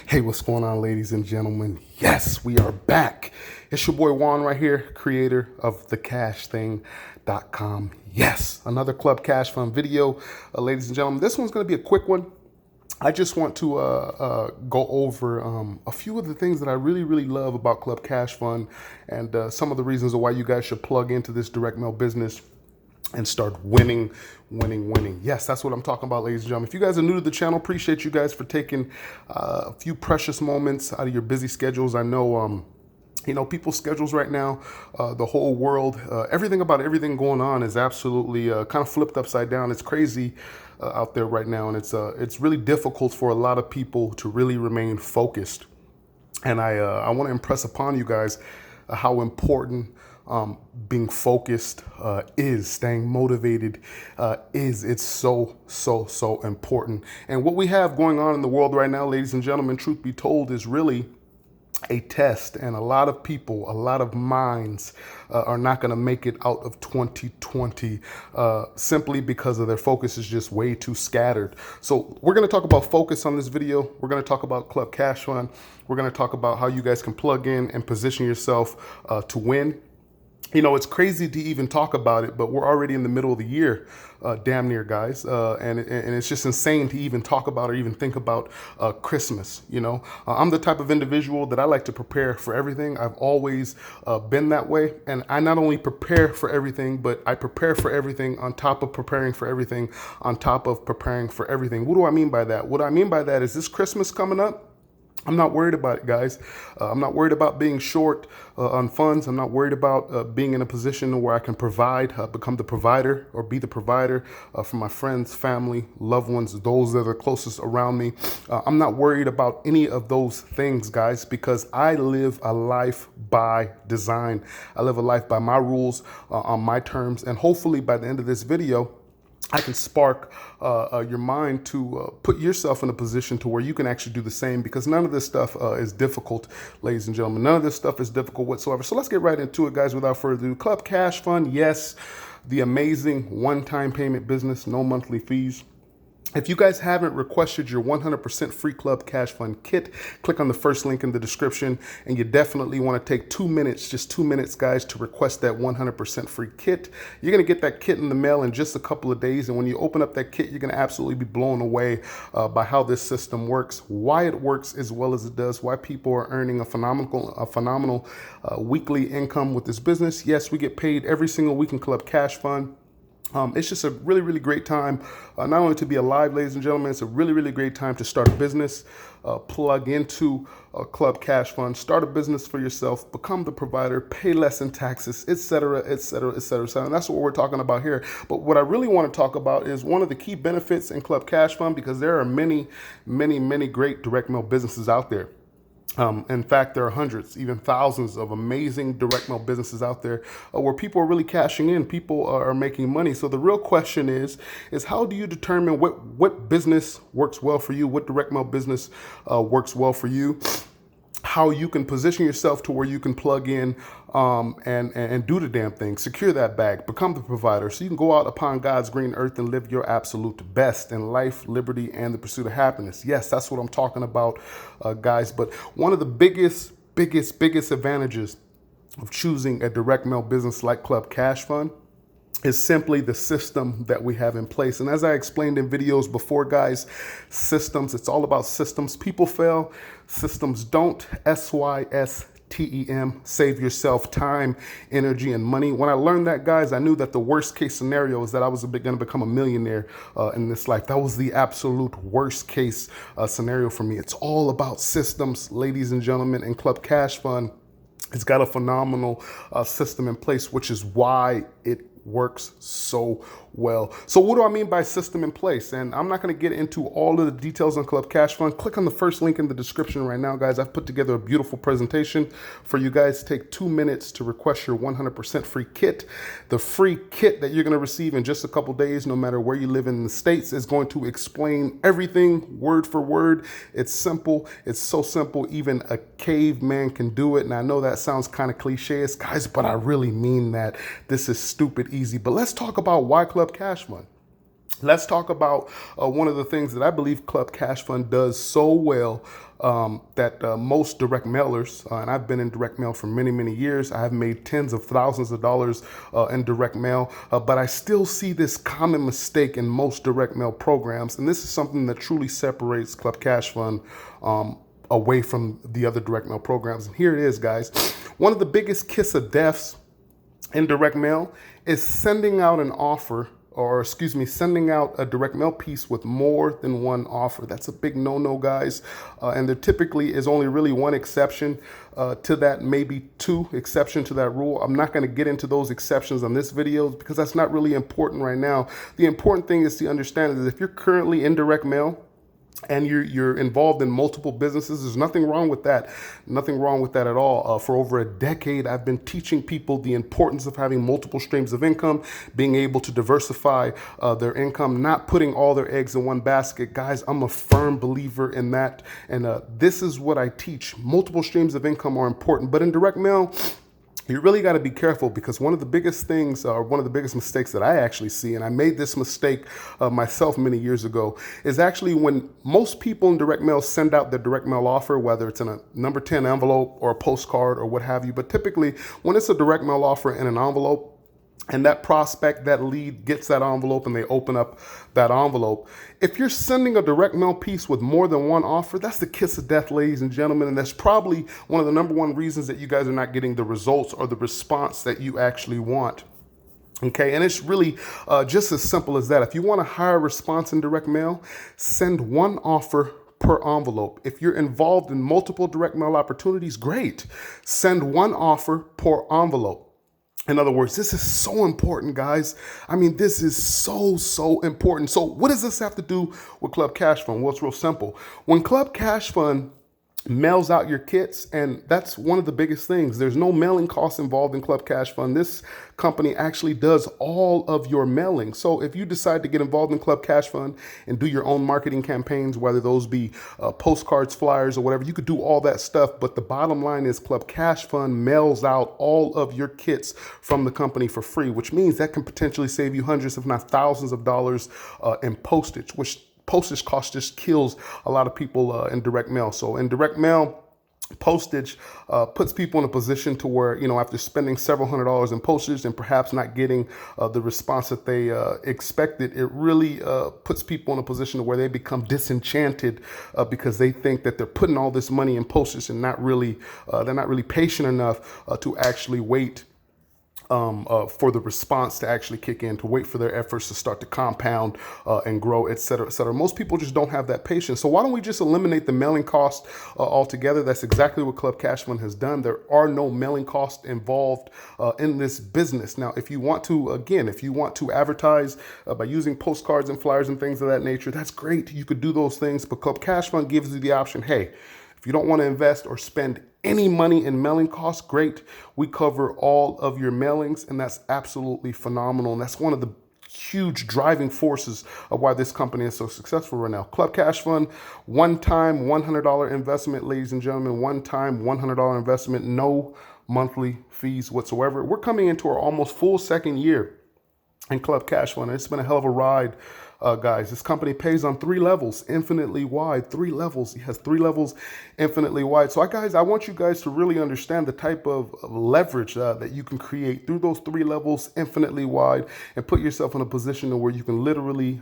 Hey, what's going on, ladies and gentlemen? Yes, we are back. It's your boy Juan right here, creator of thecashthing.com. Yes, another Club Cash Fund video. Ladies and gentlemen, this one's going to be a quick one. I just want to go over a few of the things that I really love about Club Cash Fund and some of the reasons why you guys should plug into this direct mail business and start winning. Yes, that's what I'm talking about, ladies and gentlemen. If you guys are new to the channel, appreciate you guys for taking a few precious moments out of your busy schedules. I know, people's schedules right now, the whole world, everything about everything going on is absolutely kind of flipped upside down. It's crazy out there right now, and it's really difficult for a lot of people to really remain focused. And I want to impress upon you guys how important being focused is, staying motivated it's so important. And what we have going on in the world right now, ladies and gentlemen, truth be told, is really a test, and a lot of people, a lot of minds are not going to make it out of 2020 simply because of their focus is just way too scattered. So we're going to talk about focus on this video. We're going to talk about Club Cash Fund. We're going to talk about how you guys can plug in and position yourself to win. You know, it's crazy to even talk about it, but we're already in the middle of the year, damn near, guys. And it's just insane to even talk about or even think about Christmas, you know. I'm the type of individual that I like to prepare for everything. I've always been that way. And I not only prepare for everything, but I prepare for everything on top of preparing for everything, on top of preparing for everything. What do I mean by that? What I mean by that is this Christmas coming up, I'm not worried about it, guys. I'm not worried about being short on funds. I'm not worried about being in a position where I can provide, become the provider or be the provider for my friends, family, loved ones, those that are closest around me. I'm not worried about any of those things, guys, because I live a life by design. I live a life by my rules, on my terms, and hopefully by the end of this video, I can spark your mind to put yourself in a position to where you can actually do the same, because none of this stuff is difficult, ladies and gentlemen. None of this stuff is difficult whatsoever. So let's get right into it, guys, without further ado. Club Cash Fund, yes, the amazing one-time payment business, no monthly fees. If you guys haven't requested your 100% free Club Cash Fund kit, click on the first link in the description, and you definitely want to take 2 minutes, just 2 minutes, guys, to request that 100% free kit. You're going to get that kit in the mail in just a couple of days, and when you open up that kit, you're going to absolutely be blown away by how this system works, why it works as well as it does, why people are earning a phenomenal weekly income with this business. Yes, we get paid every single week in Club Cash Fund. It's just a really great time, not only to be alive, ladies and gentlemen, it's a really great time to start a business, plug into a Club Cash Fund, start a business for yourself, become the provider, pay less in taxes, etc. And that's what we're talking about here. But what I really want to talk about is one of the key benefits in Club Cash Fund, because there are many great direct mail businesses out there. In fact, there are hundreds, even thousands of amazing direct mail businesses out there where people are really cashing in. People are making money. So the real question is how do you determine what business works well for you? What direct mail business works well for you? How you can position yourself to where you can plug in and do the damn thing, secure that bag, become the provider, so you can go out upon God's green earth and live your absolute best in life, liberty, and the pursuit of happiness. Yes, that's what I'm talking about, guys. But one of the biggest advantages of choosing a direct mail business like Club Cash Fund is simply the system that we have in place. And as I explained in videos before, guys, systems, it's all about systems. People fail, systems don't. SYSTEM, save yourself time, energy, and money. When I learned that, guys, I knew that the worst case scenario is that I was going to become a millionaire in this life. That was the absolute worst case scenario for me. It's all about systems, ladies and gentlemen, and Club Cash Fund, it's got a phenomenal system in place, which is why it works so well. So what do I mean by system in place? And I'm not going to get into all of the details on Club Cash Fund. Click on the first link in the description right now, guys. I've put together a beautiful presentation for you guys. Take 2 minutes to request your 100% free kit. The free kit that you're going to receive in just a couple days, no matter where you live in the States, is going to explain everything word for word. It's simple. It's so simple. Even a caveman can do it. And I know that sounds kind of cliche, guys, but I really mean that. This is stupid easy. But let's talk about why Club Cash Fund. Let's talk about one of the things that I believe Club Cash Fund does so well that most direct mailers, and I've been in direct mail for many, many years. I have made tens of thousands of dollars in direct mail, but I still see this common mistake in most direct mail programs. And this is something that truly separates Club Cash Fund away from the other direct mail programs. And here it is, guys. One of the biggest kiss of deaths in direct mail is sending out an offer, or excuse me, sending out a direct mail piece with more than one offer. That's a big no-no, guys. And there typically is only really one exception to that, maybe two exceptions to that rule. I'm not going to get into those exceptions on this video because that's not really important right now. The important thing is to understand is if you're currently in direct mail, and you're involved in multiple businesses, there's nothing wrong with that. Nothing wrong with that at all. For over a decade, I've been teaching people the importance of having multiple streams of income, being able to diversify their income, not putting all their eggs in one basket. Guys, I'm a firm believer in that. And this is what I teach. Multiple streams of income are important. But in direct mail, you really got to be careful, because one of the biggest things, or one of the biggest mistakes that I actually see, and I made this mistake myself many years ago, is actually when most people in direct mail send out their direct mail offer, whether it's in a number 10 envelope or a postcard or what have you. But typically when it's a direct mail offer in an envelope, and that prospect, that lead gets that envelope and they open up that envelope, if you're sending a direct mail piece with more than one offer, that's the kiss of death, ladies and gentlemen. And that's probably one of the number one reasons that you guys are not getting the results or the response that you actually want. Okay, and it's really just as simple as that. If you want a higher response in direct mail, send one offer per envelope. If you're involved in multiple direct mail opportunities, great. Send one offer per envelope. In other words, this is so important, guys. I mean, this is so important. So what does this have to do with Club Cash Fund? Well, it's real simple. When Club Cash Fund mails out your kits, and that's one of the biggest things. There's no mailing costs involved in Club Cash Fund. This company actually does all of your mailing. So if you decide to get involved in Club Cash Fund and do your own marketing campaigns, whether those be postcards, flyers, or whatever, you could do all that stuff. But the bottom line is Club Cash Fund mails out all of your kits from the company for free, which means that can potentially save you hundreds, if not thousands of dollars in postage, which postage cost just kills a lot of people in direct mail. So in direct mail, postage puts people in a position to where, you know, after spending several $100s in postage and perhaps not getting the response that they expected, it really puts people in a position to where they become disenchanted because they think that they're putting all this money in postage and they're not really patient enough to actually wait for the response to actually kick in, to wait for their efforts to start to compound and grow, et cetera, et cetera. Most people just don't have that patience. So why don't we just eliminate the mailing cost altogether? That's exactly what Club Cash Fund has done. There are no mailing costs involved in this business. Now, if you want to, again, if you want to advertise by using postcards and flyers and things of that nature, that's great. You could do those things, but Club Cash Fund gives you the option, hey, if you don't want to invest or spend any money in mailing costs, great. We cover all of your mailings, and that's absolutely phenomenal. And that's one of the huge driving forces of why this company is so successful right now. Club Cash Fund, one-time $100 investment, ladies and gentlemen, one-time $100 investment, no monthly fees whatsoever. We're coming into our almost full second year in Club Cash Fund. It's been a hell of a ride. Guys, this company pays on 3 levels, infinitely wide, 3 levels. It has 3 levels, infinitely wide. So guys, I want you guys to really understand the type of leverage that you can create through those 3 levels, infinitely wide, and put yourself in a position where you can literally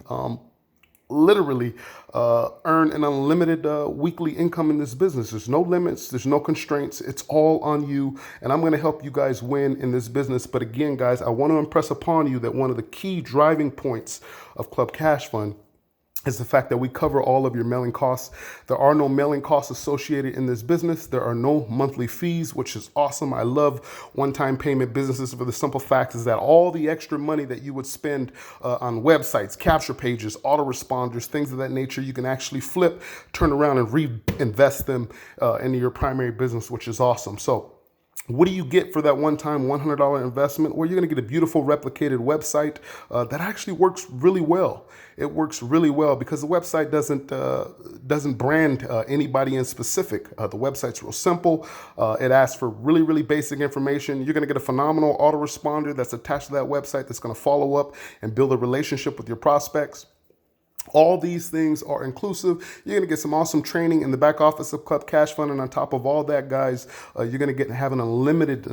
earn an unlimited weekly income in this business. There's no limits, there's no constraints. It's all on you, and I'm going to help you guys win in this business. But again, guys, I want to impress upon you that one of the key driving points of Club Cash Fund is the fact that we cover all of your mailing costs. There are no mailing costs associated in this business. There are no monthly fees, which is awesome. I love one-time payment businesses for the simple fact is that all the extra money that you would spend on websites, capture pages, autoresponders, things of that nature, you can actually flip, turn around, and reinvest them into your primary business, which is awesome. So What do you get for that one-time $100 investment? Well, you're going to get a beautiful replicated website that actually works really well. It works really well because the website doesn't brand anybody in specific. The website's real simple. It asks for really, really basic information. You're going to get a phenomenal autoresponder that's attached to that website that's going to follow up and build a relationship with your prospects. All these things are inclusive. You're going to get some awesome training in the back office of Club Cash Fund. And on top of all that, guys, you're going to have an unlimited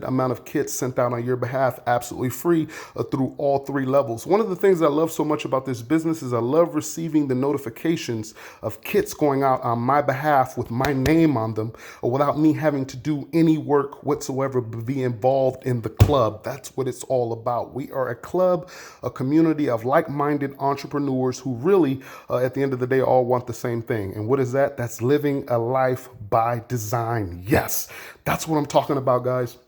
amount of kits sent out on your behalf, absolutely free through all 3 levels. One of the things I love so much about this business is I love receiving the notifications of kits going out on my behalf with my name on them without me having to do any work whatsoever, but be involved in the club. That's what it's all about. We are a club, a community of like-minded entrepreneurs who really, at the end of the day, all want the same thing. And what is that? That's living a life by design. Yes, that's what I'm talking about, guys.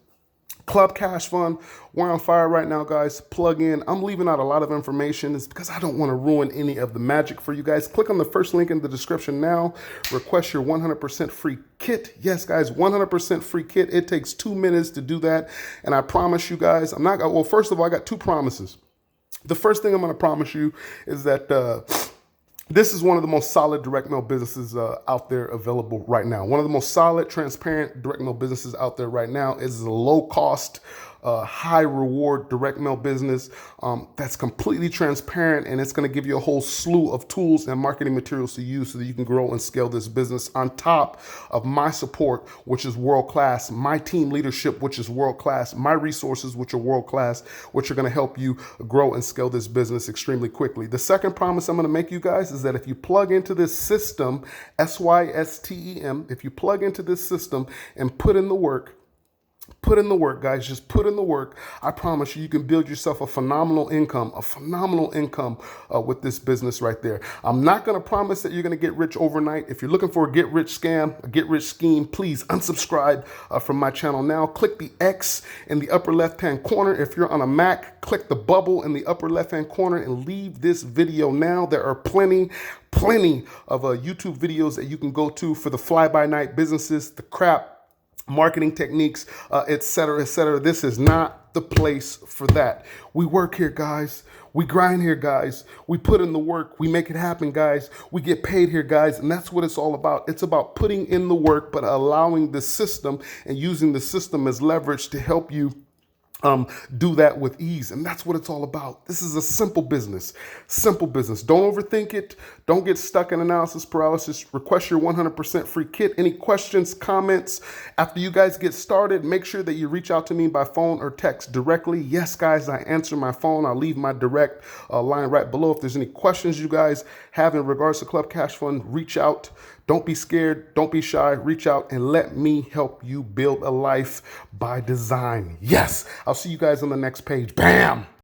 Club Cash Fund, we're on fire right now, guys. Plug in. I'm leaving out a lot of information. It's because I don't want to ruin any of the magic for you guys. Click on the first link in the description now. Request your 100% free kit. Yes, guys, 100% free kit. It takes 2 minutes to do that. And I promise you guys, well, first of all, I got 2 promises. The first thing I'm going to promise you is that this is one of the most solid direct mail businesses out there available right now. One of the most solid, transparent direct mail businesses out there right now is a low cost, high reward direct mail business that's completely transparent, and it's going to give you a whole slew of tools and marketing materials to use so that you can grow and scale this business on top of my support, which is world class, my team leadership, which is world class, my resources, which are world class, which are going to help you grow and scale this business extremely quickly. The second promise I'm going to make you guys is that if you plug into this system, SYSTEM, if you plug into this system and put in the work, guys, just put in the work. I promise you, you can build yourself a phenomenal income with this business right there. I'm not going to promise that you're going to get rich overnight. If you're looking for a get rich scam, a get rich scheme, please unsubscribe from my channel now. Click the X in the upper left-hand corner. If you're on a Mac, click the bubble in the upper left-hand corner and leave this video now. There are plenty of YouTube videos that you can go to for the fly-by-night businesses, the crap, marketing techniques, et cetera, et cetera. This is not the place for that. We work here, guys. We grind here, guys. We put in the work. We make it happen, guys. We get paid here, guys. And that's what it's all about. It's about putting in the work, but allowing the system and using the system as leverage to help you do that with ease. And that's what it's all about. This is a simple business. Simple business. Don't overthink it. Don't get stuck in analysis paralysis. Request your 100% free kit. Any questions, comments? After you guys get started, make sure that you reach out to me by phone or text directly. Yes, guys, I answer my phone. I'll leave my direct line right below. If there's any questions you guys have in regards to Club Cash Fund, reach out. Don't be scared. Don't be shy. Reach out and let me help you build a life by design. Yes. I'll see you guys on the next page. Bam.